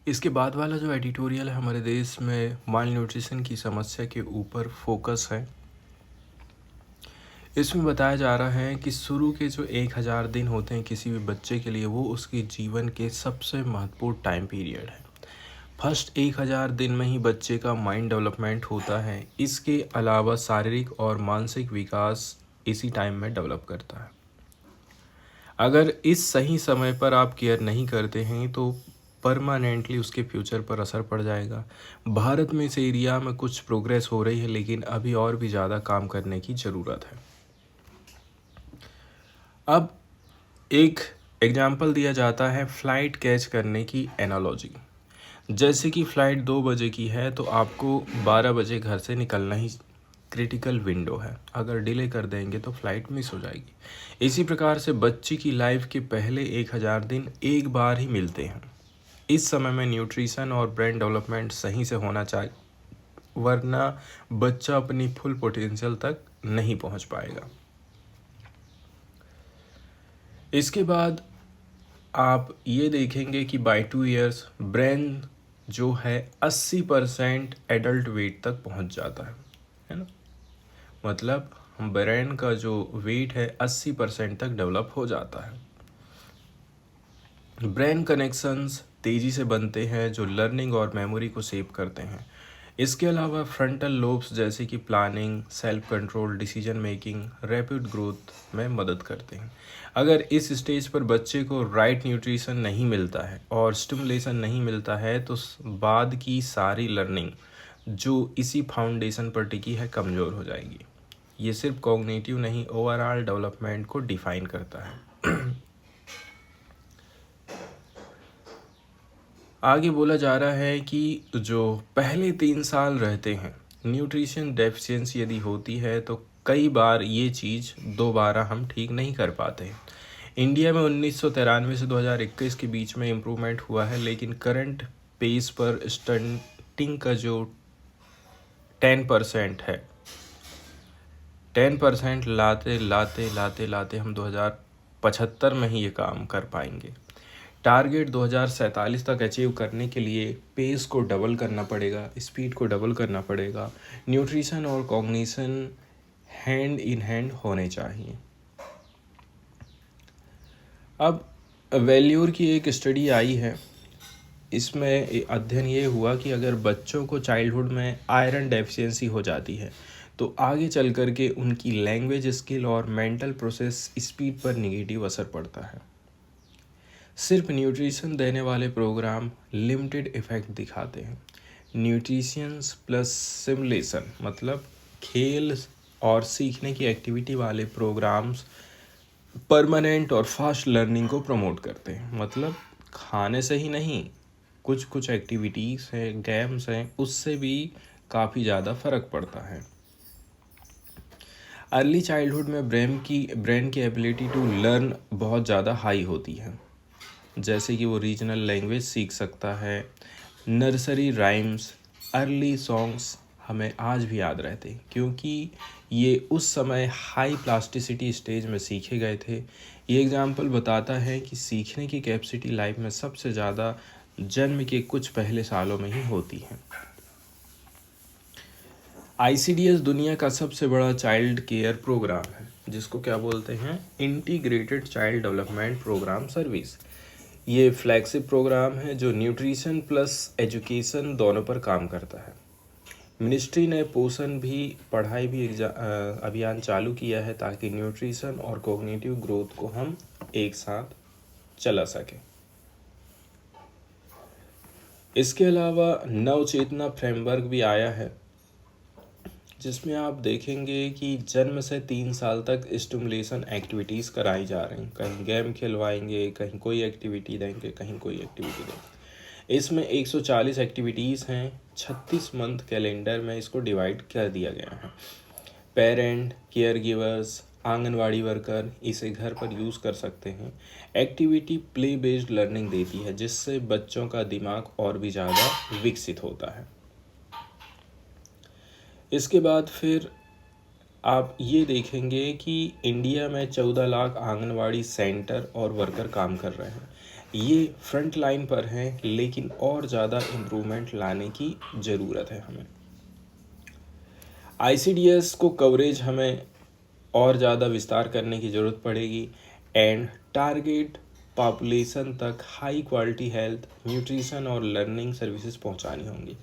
इसके बाद वाला जो एडिटोरियल है हमारे देश में माल न्यूट्रिशन की समस्या के ऊपर फोकस है। इसमें बताया जा रहा है कि शुरू के जो 1000 दिन होते हैं किसी भी बच्चे के लिए, वो उसके जीवन के सबसे महत्वपूर्ण टाइम पीरियड है। फर्स्ट 1000 दिन में ही बच्चे का माइंड डेवलपमेंट होता है। इसके अलावा शारीरिक और मानसिक विकास इसी टाइम में डेवलप करता है। अगर इस सही समय पर आप केयर नहीं करते हैं तो परमानेंटली उसके फ्यूचर पर असर पड़ जाएगा। भारत में इस एरिया में कुछ प्रोग्रेस हो रही है, लेकिन अभी और भी ज़्यादा काम करने की ज़रूरत है। अब एक एग्जाम्पल दिया जाता है फ़्लाइट कैच करने की एनालॉजी। जैसे कि फ़्लाइट 2 बजे की है तो आपको 12 बजे घर से निकलना ही क्रिटिकल विंडो है। अगर डिले कर देंगे तो फ़्लाइट मिस हो जाएगी। इसी प्रकार से बच्चे की लाइफ के पहले 1000 दिन एक बार ही मिलते हैं। इस समय में न्यूट्रिशन और ब्रेन डेवलपमेंट सही से होना चाहिए, वरना बच्चा अपनी फुल पोटेंशियल तक नहीं पहुंच पाएगा। इसके बाद आप ये देखेंगे कि बाय 2 इयर्स ब्रेन जो है 80% एडल्ट वेट तक पहुंच जाता है ना। मतलब ब्रेन का जो वेट है 80% तक डेवलप हो जाता है। ब्रेन कनेक्शंस तेज़ी से बनते हैं जो लर्निंग और मेमोरी को सेव करते हैं। इसके अलावा फ्रंटल लोब्स जैसे कि planning, self control, decision making, rapid growth में मदद करते हैं। अगर इस स्टेज पर बच्चे को राइट न्यूट्रिशन नहीं मिलता है और स्टिमुलेशन नहीं मिलता है तो बाद की सारी लर्निंग जो इसी फाउंडेशन पर टिकी है कमज़ोर हो जाएगी। ये सिर्फ कॉग्निटिव नहीं, ओवरऑल डेवलपमेंट को डिफाइन करता है। आगे बोला जा रहा है कि जो पहले 3 साल रहते हैं, न्यूट्रिशन डेफिशिएंसी यदि होती है तो कई बार ये चीज़ दोबारा हम ठीक नहीं कर पाते हैं। इंडिया में 1993 से 2021 के बीच में इम्प्रूवमेंट हुआ है, लेकिन करंट पेस पर स्टंटिंग का जो 10% है, 10% लाते लाते लाते लाते हम 2075 में ही ये काम कर पाएंगे। टारगेट 2047 तक अचीव करने के लिए पेस को डबल करना पड़ेगा, स्पीड को डबल करना पड़ेगा। न्यूट्रिशन और कॉग्निशन हैंड इन हैंड होने चाहिए। अब वैल्यूर की एक स्टडी आई है। इसमें अध्ययन ये हुआ कि अगर बच्चों को चाइल्डहुड में आयरन डेफिशिएंसी हो जाती है तो आगे चल कर के उनकी लैंग्वेज स्किल और मेंटल प्रोसेस स्पीड पर निगेटिव असर पड़ता है। सिर्फ न्यूट्रिशन देने वाले प्रोग्राम लिमिटेड इफ़ेक्ट दिखाते हैं। न्यूट्रिशंस प्लस सिमुलेशन मतलब खेल और सीखने की एक्टिविटी वाले प्रोग्राम्स परमानेंट और फास्ट लर्निंग को प्रमोट करते हैं। मतलब खाने से ही नहीं, कुछ कुछ एक्टिविटीज़ हैं, गेम्स हैं, उससे भी काफ़ी ज़्यादा फ़र्क पड़ता है। अर्ली चाइल्डहुड में ब्रेन की एबिलिटी टू लर्न बहुत ज़्यादा हाई होती है। जैसे कि वो रीजनल लैंग्वेज सीख सकता है। नर्सरी राइम्स, अर्ली सॉन्ग्स हमें आज भी याद रहते हैं क्योंकि ये उस समय हाई प्लास्टिसिटी स्टेज में सीखे गए थे। ये एग्जाम्पल बताता है कि सीखने की कैपेसिटी लाइफ में सबसे ज़्यादा जन्म के कुछ पहले सालों में ही होती है। ICDS दुनिया का सबसे बड़ा चाइल्ड केयर प्रोग्राम है, जिसको क्या बोलते हैं, integrated child development program service. ये फ्लैगशिप प्रोग्राम है जो न्यूट्रिशन प्लस एजुकेशन दोनों पर काम करता है। मिनिस्ट्री ने पोषण भी पढ़ाई भी अभियान चालू किया है ताकि न्यूट्रिशन और कोग्निटिव ग्रोथ को हम एक साथ चला सकें। इसके अलावा नवचेतना फ्रेमवर्क भी आया है, जिसमें आप देखेंगे कि जन्म से 3 साल तक स्टिमुलेशन एक्टिविटीज़ कराई जा रही हैं। कहीं गेम खिलवाएंगे, कहीं कोई एक्टिविटी देंगे, कहीं कोई एक्टिविटी देंगे। इसमें 140 एक्टिविटीज़ हैं। 36 मंथ कैलेंडर में इसको डिवाइड कर दिया गया है। Parent, care givers, anganwadi worker इसे घर पर यूज़ कर सकते हैं। एक्टिविटी प्ले बेस्ड लर्निंग देती है, जिससे बच्चों का दिमाग और भी ज़्यादा विकसित होता है। इसके बाद फिर आप ये देखेंगे कि इंडिया में 14 लाख आंगनवाड़ी सेंटर और वर्कर काम कर रहे हैं। ये फ्रंट लाइन पर हैं, लेकिन और ज़्यादा इम्प्रूवमेंट लाने की ज़रूरत है हमें। आईसीडीएस को कवरेज हमें और ज़्यादा विस्तार करने की ज़रूरत पड़ेगी एंड टारगेट पॉपुलेशन तक हाई क्वालिटी हेल्थ, न्यूट्रिशन और लर्निंग सर्विसेज पहुंचानी होंगी।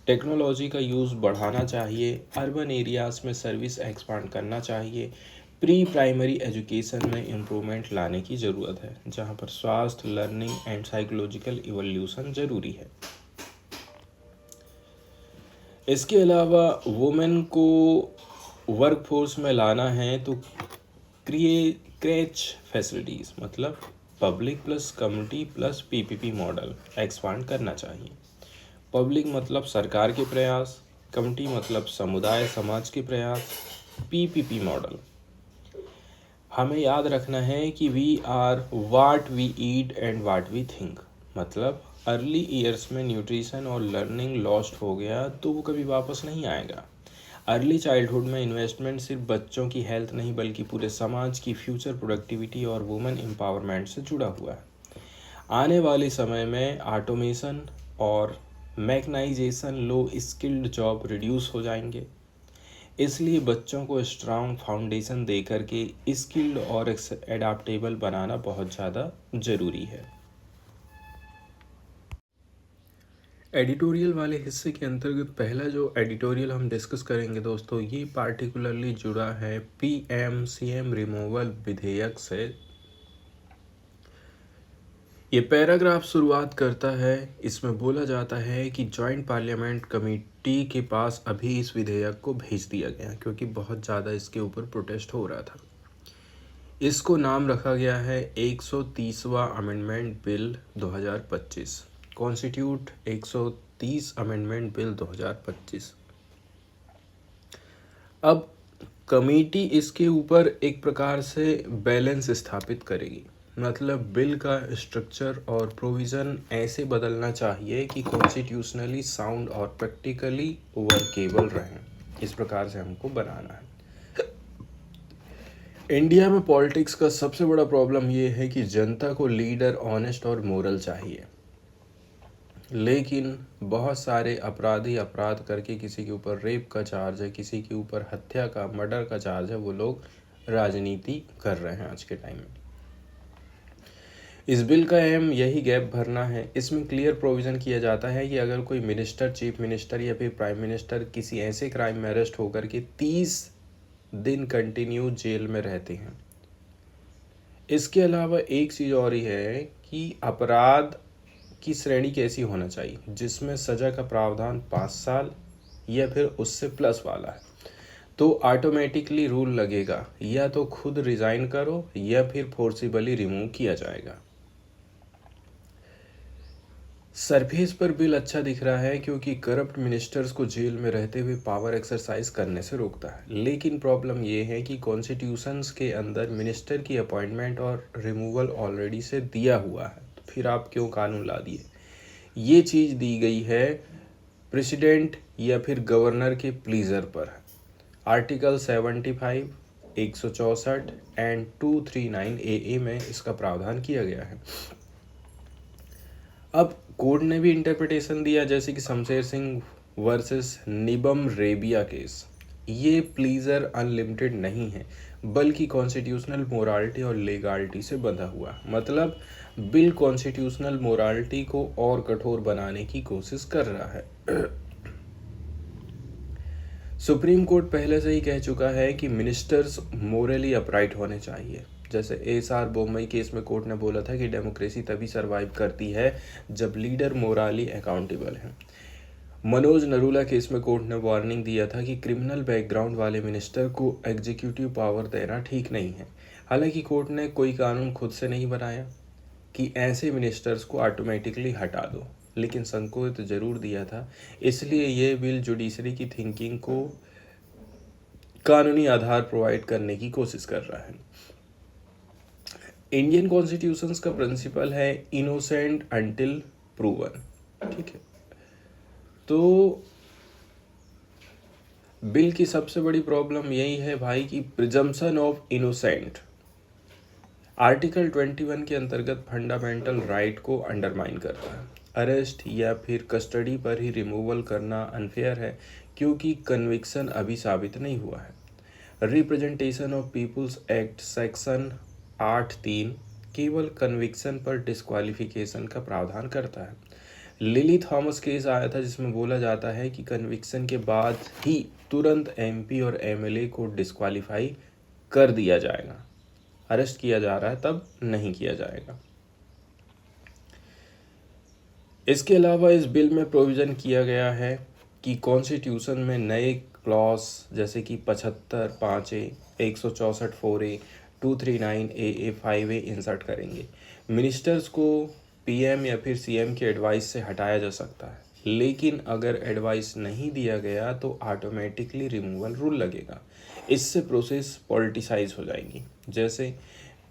टेक्नोलॉजी का यूज़ बढ़ाना चाहिए, अर्बन एरियाज़ में सर्विस एक्सपांड करना चाहिए, प्री प्राइमरी एजुकेशन में इम्प्रूवमेंट लाने की ज़रूरत है, जहां पर स्वास्थ्य, लर्निंग एंड साइकोलॉजिकल इवोल्यूशन ज़रूरी है। इसके अलावा वुमेन को वर्कफोर्स में लाना है तो क्रेच फैसिलिटीज़ मतलब public plus community plus PPP model expand करना चाहिए। पब्लिक मतलब सरकार के प्रयास, कम्युनिटी मतलब समुदाय समाज के प्रयास, पीपीपी मॉडल। हमें याद रखना है कि we are what we eat and what we think, मतलब अर्ली ईयर्स में न्यूट्रिशन और लर्निंग लॉस्ट हो गया तो वो कभी वापस नहीं आएगा। अर्ली चाइल्डहुड में इन्वेस्टमेंट सिर्फ बच्चों की हेल्थ नहीं बल्कि पूरे समाज की फ्यूचर प्रोडक्टिविटी और वुमेन एम्पावरमेंट से जुड़ा हुआ है। आने वाले समय में ऑटोमेशन और मैकेनाइजेशन लो स्किल्ड जॉब रिड्यूस हो जाएंगे, इसलिए बच्चों को स्ट्रांग फाउंडेशन दे करके स्किल्ड और एडाप्टेबल बनाना बहुत ज़्यादा ज़रूरी है। एडिटोरियल वाले हिस्से के अंतर्गत पहला जो एडिटोरियल हम डिस्कस करेंगे दोस्तों, ये पार्टिकुलरली जुड़ा है पीएमसीएम रिमूवल विधेयक से। ये पैराग्राफ शुरुआत करता है, इसमें बोला जाता है कि जॉइंट पार्लियामेंट कमेटी के पास अभी इस विधेयक को भेज दिया गया क्योंकि बहुत ज़्यादा इसके ऊपर प्रोटेस्ट हो रहा था। इसको नाम रखा गया है 130वां amendment bill 2025, constitute 130 amendment bill 2025। अब कमेटी इसके ऊपर एक प्रकार से बैलेंस स्थापित करेगी, मतलब बिल का स्ट्रक्चर और प्रोविज़न ऐसे बदलना चाहिए कि कॉन्स्टिट्यूशनली साउंड और प्रैक्टिकली वर्केबल रहें। इस प्रकार से हमको बनाना है। इंडिया में पॉलिटिक्स का सबसे बड़ा प्रॉब्लम ये है कि जनता को लीडर ऑनेस्ट और मोरल चाहिए, लेकिन बहुत सारे अपराधी अपराध करके किसी के ऊपर रेप का चार्ज है, किसी के ऊपर हत्या का, मर्डर का चार्ज है, वो लोग राजनीति कर रहे हैं आज के टाइम में। इस बिल का एम यही गैप भरना है। इसमें क्लियर प्रोविज़न किया जाता है कि अगर कोई मिनिस्टर, चीफ मिनिस्टर या फिर प्राइम मिनिस्टर किसी ऐसे क्राइम में अरेस्ट होकर के 30 दिन कंटिन्यू जेल में रहते हैं। इसके अलावा एक चीज़ और ही है कि अपराध की श्रेणी कैसी होना चाहिए, जिसमें सज़ा का प्रावधान 5 साल या फिर उससे प्लस वाला है, तो ऑटोमेटिकली रूल लगेगा या तो खुद रिज़ाइन करो या फिर फोर्सिबली रिमूव किया जाएगा। सरफेस पर बिल अच्छा दिख रहा है क्योंकि करप्ट मिनिस्टर्स को जेल में रहते हुए पावर एक्सरसाइज करने से रोकता है, लेकिन प्रॉब्लम ये है कि कॉन्स्टिट्यूशंस के अंदर मिनिस्टर की अपॉइंटमेंट और रिमूवल ऑलरेडी से दिया हुआ है, तो फिर आप क्यों कानून ला दिए। ये चीज़ दी गई है प्रेसिडेंट या फिर गवर्नर के प्लीज़र पर। आर्टिकल 75, 164 एंड 239 AA में इसका प्रावधान किया गया है। अब कोर्ट ने भी इंटरप्रिटेशन दिया, जैसे कि शमशेर सिंह वर्सेस निबम रेबिया केस। ये प्लीज़र अनलिमिटेड नहीं है बल्कि कॉन्स्टिट्यूशनल मोरालिटी और लीगालिटी से बंधा हुआ, मतलब बिल कॉन्स्टिट्यूशनल मोरालिटी को और कठोर बनाने की कोशिश कर रहा है। सुप्रीम कोर्ट पहले से ही कह चुका है कि मिनिस्टर्स मोरली अपराइट होने चाहिए। जैसे एसआर बोम्मई केस में कोर्ट ने बोला था कि डेमोक्रेसी तभी सरवाइव करती है जब लीडर मोराली अकाउंटेबल है। मनोज नरूला केस में कोर्ट ने वार्निंग दिया था कि क्रिमिनल बैकग्राउंड वाले मिनिस्टर को एग्जीक्यूटिव पावर देना ठीक नहीं है। हालांकि कोर्ट ने कोई कानून खुद से नहीं बनाया कि ऐसे मिनिस्टर्स को ऑटोमेटिकली हटा दो, लेकिन संकेत जरूर दिया था। इसलिए ये बिल जुडिशरी की थिंकिंग को कानूनी आधार प्रोवाइड करने की कोशिश कर रहा है। इंडियन कॉन्स्टिट्यूशन का प्रिंसिपल है इनोसेंट अंटिल प्रूवन, ठीक है। तो बिल की सबसे बड़ी प्रॉब्लम यही है भाई कि प्रिजम्पशन ऑफ इनोसेंट आर्टिकल 21 के अंतर्गत फंडामेंटल राइट को अंडरमाइन करता है। अरेस्ट या फिर कस्टडी पर ही रिमूवल करना अनफेयर है क्योंकि कन्विक्शन अभी साबित नहीं हुआ है। Representation of people's act section 8(3) केवल कन्विक्शन पर डिस्क्वालिफिकेशन का प्रावधान करता है। लिली थॉमस केस आया था जिसमें बोला जाता है कि कन्विक्शन के बाद ही तुरंत एमपी और एमएलए को डिस्क्वालीफाई कर दिया जाएगा। अरेस्ट किया जा रहा है तब नहीं किया जाएगा। इसके अलावा इस बिल में प्रोविज़न किया गया है कि कॉन्स्टिट्यूशन में नए क्लॉज जैसे कि 75 5A 164 4A 239 AA 5A insert करेंगे। मिनिस्टर्स को पीएम या फिर सीएम के एडवाइस से हटाया जा सकता है, लेकिन अगर एडवाइस नहीं दिया गया तो ऑटोमेटिकली रिमूवल रूल लगेगा। इससे प्रोसेस पॉलिटिसाइज हो जाएगी। जैसे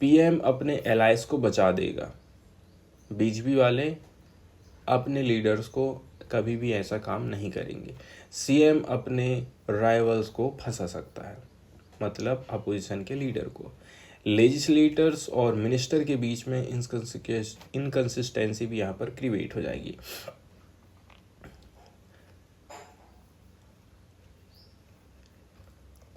पीएम अपने एलाइज को बचा देगा, बीजेपी वाले अपने लीडर्स को कभी भी ऐसा काम नहीं करेंगे। सीएम अपने राइवल्स को फंसा सकता है, मतलब अपोजिशन के लीडर को। लेजिस्लेटर्स और मिनिस्टर के बीच में इनकंसिस्टेंसी भी यहाँ पर क्रिएट हो जाएगी।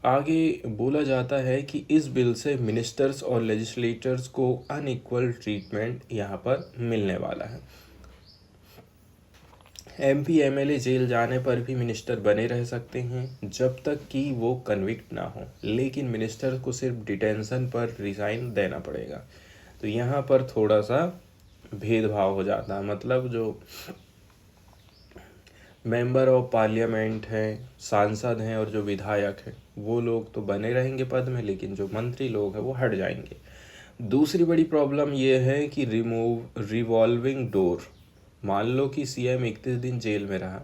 आगे बोला जाता है कि इस बिल से मिनिस्टर्स और लेजिस्लेटर्स को अनइक्वल ट्रीटमेंट यहाँ पर मिलने वाला है। एमपी एमएलए जेल जाने पर भी मिनिस्टर बने रह सकते हैं जब तक कि वो कन्विक्ट ना हो, लेकिन मिनिस्टर को सिर्फ डिटेंशन पर रिज़ाइन देना पड़ेगा। तो यहाँ पर थोड़ा सा भेदभाव हो जाता है, मतलब जो मेंबर ऑफ पार्लियामेंट हैं, सांसद हैं और जो विधायक हैं वो लोग तो बने रहेंगे पद में, लेकिन जो मंत्री लोग हैं वो हट जाएंगे। दूसरी बड़ी प्रॉब्लम ये है कि रिवॉल्विंग डोर। मान लो कि सीएम 31 दिन जेल में रहा,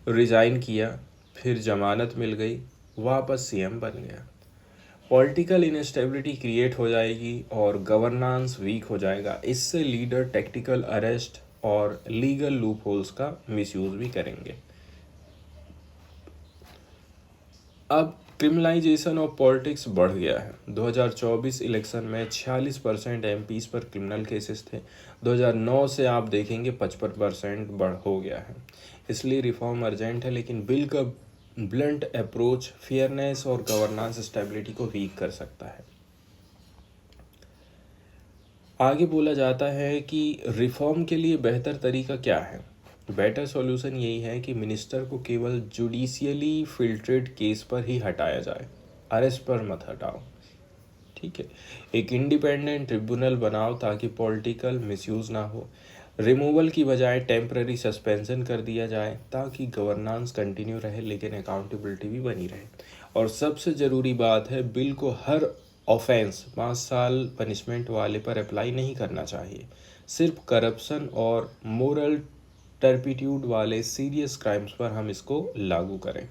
रिज़ाइन किया, फिर जमानत मिल गई, वापस सीएम बन गया। पॉलिटिकल इनस्टेबिलिटी क्रिएट हो जाएगी और गवर्नेंस वीक हो जाएगा। इससे लीडर टैक्टिकल अरेस्ट और लीगल लूप होल्स का मिसयूज भी करेंगे। अब क्रिमिनलाइजेशन ऑफ पॉलिटिक्स बढ़ गया है। 2024 इलेक्शन में 46% एमपीज पर क्रिमिनल केसेस थे। 2009 से आप देखेंगे 55% बढ़ हो गया है। इसलिए रिफॉर्म अर्जेंट है, लेकिन बिल का ब्लंट अप्रोच फेयरनेस और गवर्नेंस स्टेबिलिटी को वीक कर सकता है। आगे बोला जाता है कि रिफॉर्म के लिए बेहतर तरीका क्या है। बेटर सॉल्यूशन यही है कि मिनिस्टर को केवल जुडिशियली फिल्ट्रेड केस पर ही हटाया जाए, अरेस्ट पर मत हटाओ। ठीक है, एक इंडिपेंडेंट ट्रिब्यूनल बनाओ ताकि पॉलिटिकल मिसयूज ना हो। रिमूवल की बजाय टेम्पररी सस्पेंशन कर दिया जाए ताकि गवर्नेंस कंटिन्यू रहे लेकिन अकाउंटेबिलिटी भी बनी रहे। और सबसे ज़रूरी बात है, बिल को हर ऑफेंस 5 साल पनिशमेंट वाले पर अप्लाई नहीं करना चाहिए। सिर्फ करप्शन और मोरल टर्पिट्यूड वाले सीरियस क्राइम्स पर हम इसको लागू करें।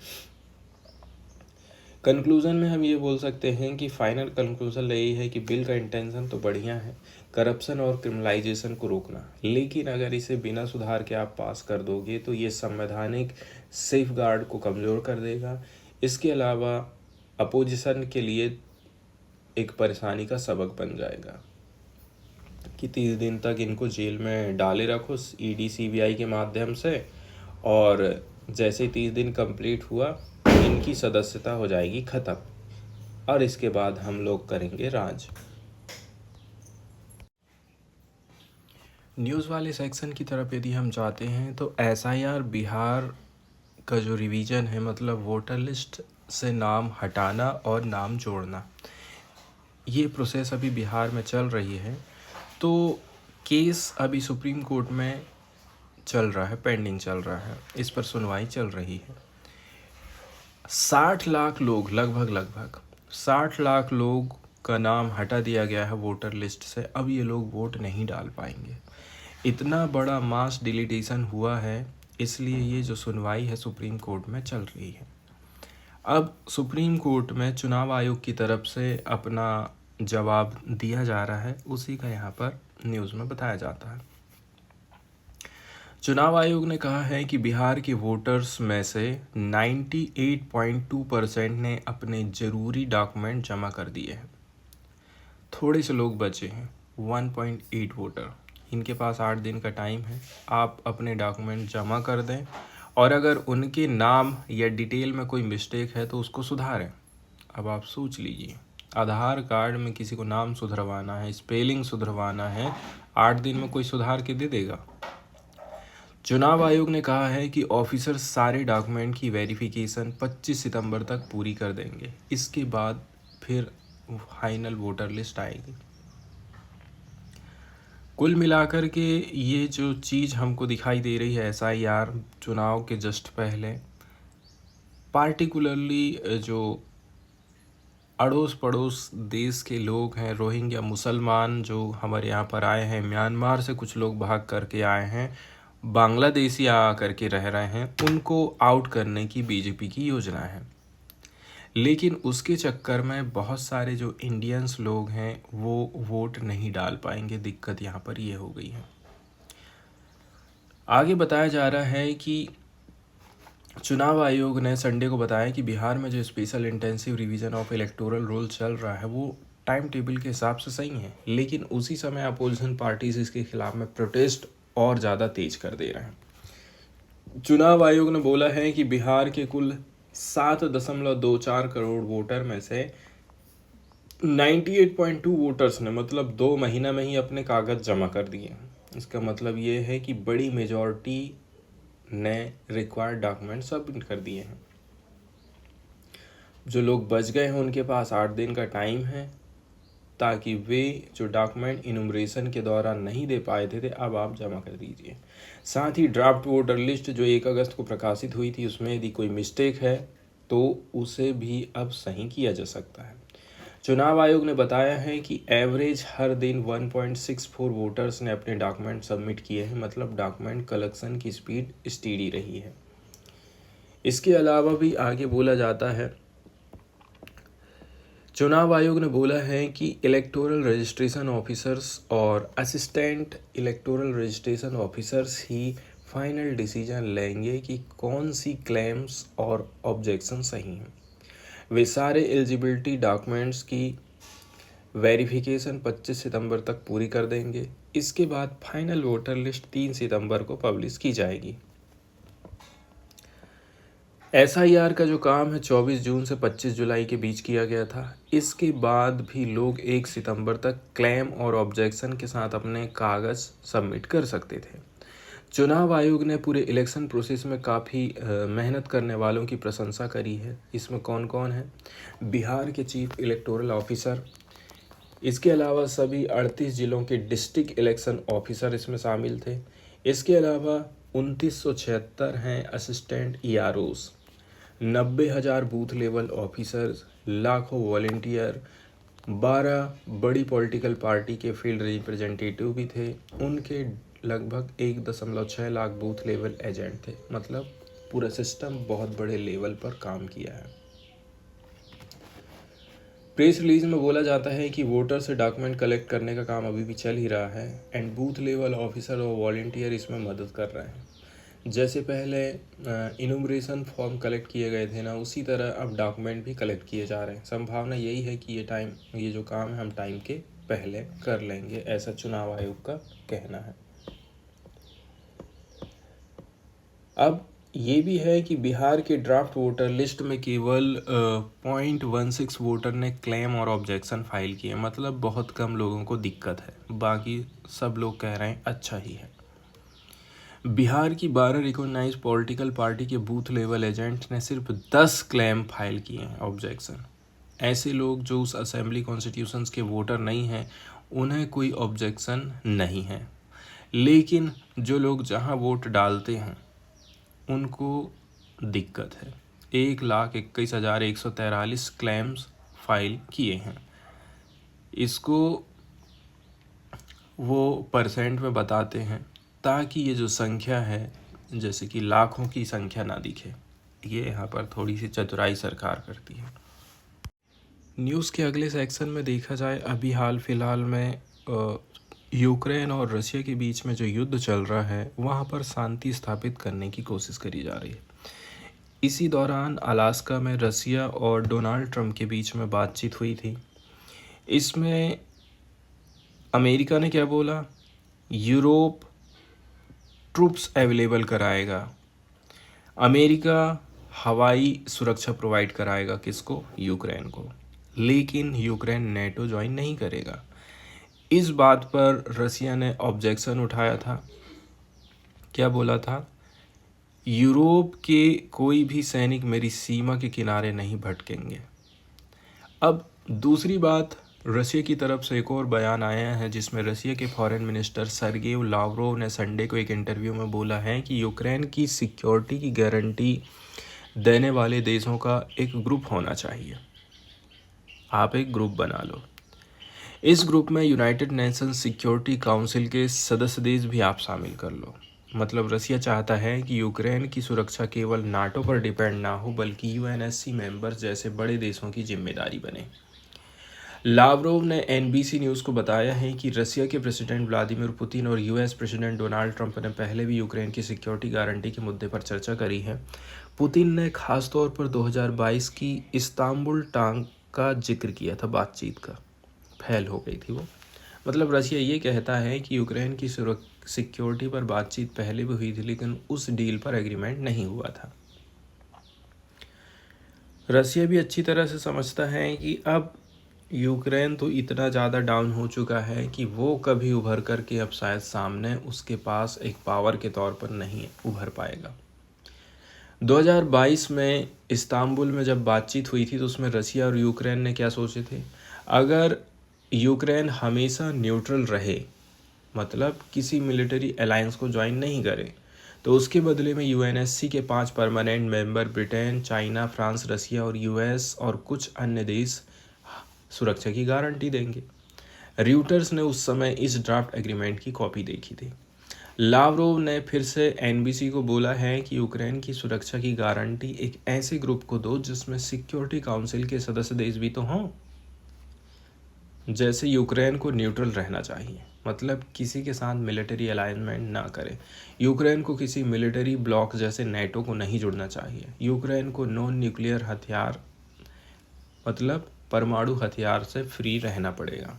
कंक्लूज़न में हम ये बोल सकते हैं कि फाइनल कंक्लूज़न यही है कि बिल का इंटेंशन तो बढ़िया है, करप्शन और क्रिमिनलाइजेशन को रोकना, लेकिन अगर इसे बिना सुधार के आप पास कर दोगे तो ये संवैधानिक सेफगार्ड को कमज़ोर कर देगा। इसके अलावा अपोजिशन के लिए एक परेशानी का सबक बन जाएगा कि 30 दिन तक इनको जेल में डाले रखो ईडी सीबीआई के माध्यम से, और जैसे 30 दिन कंप्लीट हुआ इनकी सदस्यता हो जाएगी ख़त्म, और इसके बाद हम लोग करेंगे राज। न्यूज़ वाले सेक्शन की तरफ यदि हम जाते हैं तो एसआईआर बिहार का जो रिवीजन है, मतलब वोटर लिस्ट से नाम हटाना और नाम जोड़ना, ये प्रोसेस अभी बिहार में चल रही है। तो केस अभी सुप्रीम कोर्ट में चल रहा है, पेंडिंग चल रहा है, इस पर सुनवाई चल रही है। 60 लाख लोग, लगभग 60 लाख लोग का नाम हटा दिया गया है वोटर लिस्ट से। अब ये लोग वोट नहीं डाल पाएंगे। इतना बड़ा मास डिलीटेशन हुआ है, इसलिए ये जो सुनवाई है सुप्रीम कोर्ट में चल रही है। अब सुप्रीम कोर्ट में चुनाव आयोग की तरफ से अपना जवाब दिया जा रहा है, उसी का यहाँ पर न्यूज़ में बताया जाता है। चुनाव आयोग ने कहा है कि बिहार के वोटर्स में से 98.2% ने अपने ज़रूरी डॉक्यूमेंट जमा कर दिए हैं। थोड़े से लोग बचे हैं, 1.8 वोटर। इनके पास 8 दिन का टाइम है, आप अपने डॉक्यूमेंट जमा कर दें और अगर उनके नाम या डिटेल में कोई मिस्टेक है तो उसको सुधारें। अब आप सोच लीजिए, आधार कार्ड में किसी को नाम सुधरवाना है, स्पेलिंग सुधरवाना है, 8 दिन में कोई सुधार के दे देगा? चुनाव आयोग ने कहा है कि ऑफिसर सारे डॉक्यूमेंट की वेरिफिकेशन 25 सितंबर तक पूरी कर देंगे। इसके बाद फिर फाइनल वोटर लिस्ट आएगी। कुल मिलाकर के ये जो चीज़ हमको दिखाई दे रही है SIR चुनाव के जस्ट पहले, पार्टिकुलरली जो अड़ोस पड़ोस देश के लोग हैं, रोहिंग्या मुसलमान जो हमारे यहाँ पर आए हैं, म्यांमार से कुछ लोग भाग करके आए हैं, बांग्लादेशी आ करके रह रहे हैं, उनको आउट करने की बीजेपी की योजना है। लेकिन उसके चक्कर में बहुत सारे जो इंडियंस लोग हैं वो वोट नहीं डाल पाएंगे। दिक्कत यहाँ पर ये हो गई है। आगे बताया जा रहा है कि चुनाव आयोग ने संडे को बताया कि बिहार में जो special intensive revision of electoral roll चल रहा है वो टाइम टेबल के हिसाब से सही है, लेकिन उसी समय अपोजिशन पार्टीज इसके खिलाफ में प्रोटेस्ट और ज़्यादा तेज कर दे रहे हैं। चुनाव आयोग ने बोला है कि बिहार के कुल 7.24 करोड़ वोटर में से 98.2 वोटर्स ने मतलब 2 महीना में ही अपने कागज जमा कर दिए। इसका मतलब ये है कि बड़ी मेजॉरिटी ने रिक्वायर्ड डॉक्यूमेंट सबमिट कर दिए हैं। जो लोग बच गए हैं उनके पास 8 दिन का टाइम है ताकि वे जो डॉक्यूमेंट इनुमरेशन के दौरान नहीं दे पाए थे अब आप जमा कर दीजिए। साथ ही ड्राफ्ट वोटर लिस्ट जो 1 अगस्त को प्रकाशित हुई थी उसमें यदि कोई मिस्टेक है तो उसे भी अब सही किया जा सकता है। चुनाव आयोग ने बताया है कि एवरेज हर दिन 1.64 वोटर्स ने अपने डॉक्यूमेंट सबमिट किए हैं, मतलब डॉक्यूमेंट कलेक्शन की स्पीड स्टीडी रही है। इसके अलावा भी आगे बोला जाता है, चुनाव आयोग ने बोला है कि इलेक्टोरल रजिस्ट्रेशन ऑफिसर्स और असिस्टेंट इलेक्टोरल रजिस्ट्रेशन ऑफिसर्स ही फाइनल डिसीजन लेंगे कि कौन सी क्लेम्स और ऑब्जेक्शन सही हैं। वे सारे एलिजिबिलिटी डॉक्यूमेंट्स की वेरिफिकेशन 25 सितंबर तक पूरी कर देंगे। इसके बाद फाइनल वोटर लिस्ट 3 सितंबर को पब्लिश की जाएगी। SIR का जो काम है 24 जून से 25 जुलाई के बीच किया गया था। इसके बाद भी लोग 1 सितंबर तक क्लेम और ऑब्जेक्शन के साथ अपने कागज़ सबमिट कर सकते थे। चुनाव आयोग ने पूरे इलेक्शन प्रोसेस में काफ़ी मेहनत करने वालों की प्रशंसा करी है। इसमें कौन कौन है? बिहार के चीफ इलेक्टोरल ऑफिसर, इसके अलावा सभी 38 जिलों के डिस्ट्रिक्ट इलेक्शन ऑफिसर इसमें शामिल थे। इसके अलावा 2976 हैं assistant EROs, 90,000 booth level officers, लाखों वॉलेंटियर, 12 बड़ी पॉलिटिकल पार्टी के फील्ड रिप्रेजेंटेटिव भी थे। उनके लगभग 1.6 लाख बूथ लेवल एजेंट थे। मतलब पूरा सिस्टम बहुत बड़े लेवल पर काम किया है। प्रेस रिलीज में बोला जाता है कि वोटर से डॉक्यूमेंट कलेक्ट करने का काम अभी भी चल ही रहा है एंड बूथ लेवल ऑफिसर और वॉलेंटियर इसमें मदद कर रहे हैं। जैसे पहले इनुमरेशन फॉर्म कलेक्ट किए गए थे ना, उसी तरह अब डॉक्यूमेंट भी कलेक्ट किए जा रहे हैं। संभावना यही है कि ये जो काम है हम टाइम के पहले कर लेंगे, ऐसा चुनाव आयोग का कहना है। अब ये भी है कि बिहार के ड्राफ्ट वोटर लिस्ट में केवल 0.16 वोटर ने क्लेम और ऑब्जेक्शन फाइल किए, मतलब बहुत कम लोगों को दिक्कत है, बाकी सब लोग कह रहे हैं अच्छा ही है। बिहार की 12 रिकॉग्नाइज पॉलिटिकल पार्टी के बूथ लेवल एजेंट ने सिर्फ 10 क्लेम फाइल किए हैं, ऑब्जेक्शन। ऐसे लोग जो उस असेंबली कॉन्स्टिट्यूशंस के वोटर नहीं हैं उन्हें कोई ऑब्जेक्शन नहीं है, लेकिन जो लोग जहां वोट डालते हैं उनको दिक्कत है। 1,21,143 क्लेम्स फाइल किए हैं। इसको वो परसेंट में बताते हैं ताकि ये जो संख्या है जैसे कि लाखों की संख्या ना दिखे। ये यहाँ पर थोड़ी सी चतुराई सरकार करती है। न्यूज़ के अगले सेक्शन में देखा जाए, अभी हाल फिलहाल में यूक्रेन और रशिया के बीच में जो युद्ध चल रहा है वहाँ पर शांति स्थापित करने की कोशिश करी जा रही है। इसी दौरान अलास्का में रशिया और डोनाल्ड ट्रंप के बीच में बातचीत हुई थी। इसमें अमेरिका ने क्या बोला, यूरोप ट्रूप्स अवेलेबल कराएगा, अमेरिका हवाई सुरक्षा प्रोवाइड कराएगा, किसको, यूक्रेन को, लेकिन यूक्रेन नेटो ज्वाइन नहीं करेगा। इस बात पर रसिया ने ऑब्जेक्शन उठाया था। क्या बोला था, यूरोप के कोई भी सैनिक मेरी सीमा के किनारे नहीं भटकेंगे। अब दूसरी बात, रसिया की तरफ से एक और बयान आया है जिसमें रसिया के फॉरेन मिनिस्टर सरगेई लावरोव ने संडे को एक इंटरव्यू में बोला है कि यूक्रेन की सिक्योरिटी की गारंटी देने वाले देशों का एक ग्रुप होना चाहिए। आप एक ग्रुप बना लो, इस ग्रुप में यूनाइटेड नेशंस सिक्योरिटी काउंसिल के सदस्य देश भी आप शामिल कर लो। मतलब रसिया चाहता है कि यूक्रेन की सुरक्षा केवल नाटो पर डिपेंड ना हो, बल्कि यूएनएससी मेंबर्स जैसे बड़े देशों की जिम्मेदारी बने। लावरोव ने एनबीसी न्यूज़ को बताया है कि रसिया के प्रेसिडेंट व्लादिमीर पुतिन और यूएस प्रेसिडेंट डोनाल्ड ट्रंप ने पहले भी यूक्रेन की सिक्योरिटी गारंटी के मुद्दे पर चर्चा करी है। पुतिन ने खासतौर पर 2022 की इस्तांबुल टांग का जिक्र किया था, बातचीत का, फैल हो गई थी वो। मतलब रसिया ये कहता है कि यूक्रेन की सिक्योरिटी पर बातचीत पहले भी हुई थी, लेकिन उस डील पर एग्रीमेंट नहीं हुआ था। रसिया भी अच्छी तरह से समझता है कि अब यूक्रेन तो इतना ज़्यादा डाउन हो चुका है कि वो कभी उभर करके अब शायद सामने उसके पास एक पावर के तौर पर नहीं उभर पाएगा। 2022 में इस्तांबुल में जब बातचीत हुई थी तो उसमें रसिया और यूक्रेन ने क्या सोचे थे, अगर यूक्रेन हमेशा न्यूट्रल रहे, मतलब किसी मिलिट्री अलायंस को ज्वाइन नहीं करे, तो उसके बदले में यूएनएससी के 5 permanent member Britain, China, France, Russia और यूएस और कुछ अन्य देश सुरक्षा की गारंटी देंगे। र्यूटर्स ने उस समय इस ड्राफ्ट एग्रीमेंट की कॉपी देखी थी। लावरोव ने फिर से एनबीसी को बोला है कि यूक्रेन की सुरक्षा की गारंटी एक ऐसे ग्रुप को दो जिसमें सिक्योरिटी काउंसिल के सदस्य देश भी तो हों। जैसे यूक्रेन को न्यूट्रल रहना चाहिए, मतलब किसी के साथ मिलिट्री अलाइनमेंट ना करे। यूक्रेन को किसी मिलिट्री ब्लॉक जैसे नेटो को नहीं जुड़ना चाहिए। यूक्रेन को नॉन न्यूक्लियर हथियार, मतलब परमाणु हथियार से फ्री रहना पड़ेगा।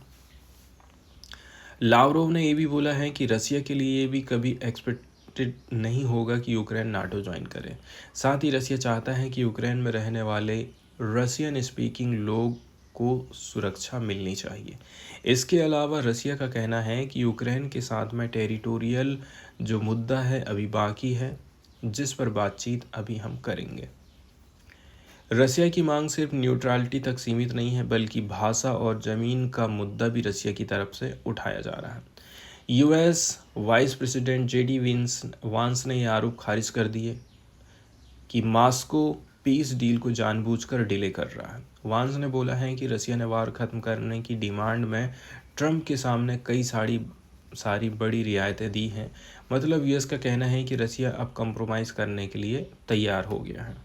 लावरोव ने ये भी बोला है कि रसिया के लिए ये भी कभी एक्सपेक्टेड नहीं होगा कि यूक्रेन नाटो ज्वाइन करे। साथ ही रसिया चाहता है कि यूक्रेन में रहने वाले रसियन स्पीकिंग लोग को सुरक्षा मिलनी चाहिए। इसके अलावा रसिया का कहना है कि यूक्रेन के साथ में टेरिटोरियल जो मुद्दा है अभी बाकी है, जिस पर बातचीत अभी हम करेंगे। रसिया की मांग सिर्फ न्यूट्रलिटी तक सीमित नहीं है, बल्कि भाषा और ज़मीन का मुद्दा भी रसिया की तरफ से उठाया जा रहा है। यूएस वाइस प्रेसिडेंट जेडी वांस ने यह आरोप खारिज कर दिए कि मॉस्को पीस डील को जानबूझकर डिले कर रहा है। वांस ने बोला है कि रसिया ने वार खत्म करने की डिमांड में ट्रंप के सामने कई सारी बड़ी रियायतें दी हैं। मतलब यूएस का कहना है कि रसिया अब कंप्रोमाइज़ करने के लिए तैयार हो गया है।